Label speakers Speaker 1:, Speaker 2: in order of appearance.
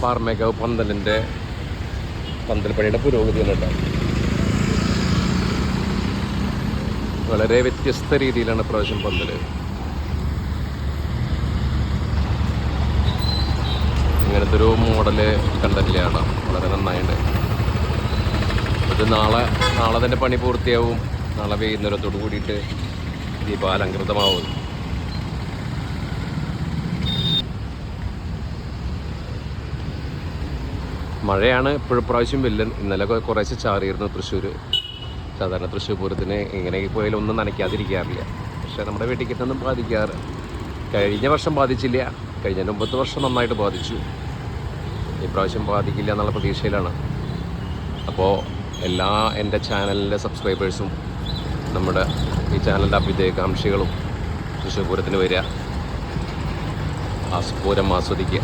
Speaker 1: പാറമേക്കാവ് പന്തൽപ്പണിയുടെ പുരോഗതിയാണ് കേട്ടോ. വളരെ വ്യത്യസ്ത രീതിയിലാണ് പ്രാവശ്യം പന്തൽ. ഇങ്ങനത്തെ ഒരു മോഡല് കണ്ടില്ലാണ്, വളരെ നന്നായിട്ട്. ഇത് നാളെ തന്നെ പണി പൂർത്തിയാവും. നാളെ വൈകുന്നേരത്തോട് കൂടിയിട്ട് ദീപാലങ്കൃതമാവും. മഴയാണ് ഇപ്പോഴും പ്രാവശ്യം വില്ലൻ. ഇന്നലെ കുറേശ്ശെ ചാറിയിരുന്നു തൃശ്ശൂർ. സാധാരണ തൃശ്ശൂർ പൂരത്തിന് ഇങ്ങനെ പോയാലും ഒന്നും നനയ്ക്കാതിരിക്കാറില്ല. പക്ഷേ നമ്മുടെ വീട്ടിലേക്കൊന്നും ബാധിക്കാറ്. കഴിഞ്ഞ വർഷം ബാധിച്ചില്ല, കഴിഞ്ഞ 9 വർഷം നന്നായിട്ട് ബാധിച്ചു. ഇപ്രാവശ്യം ബാധിക്കില്ല എന്നുള്ള പ്രതീക്ഷയിലാണ്. അപ്പോൾ എല്ലാ എൻ്റെ ചാനലിൻ്റെ സബ്സ്ക്രൈബേഴ്സും നമ്മുടെ ഈ ചാനലിൻ്റെ അഭ്യുദയകാംക്ഷികളും തൃശ്ശൂർ പൂരത്തിന് വരിക, പൂരം ആസ്വദിക്കുക.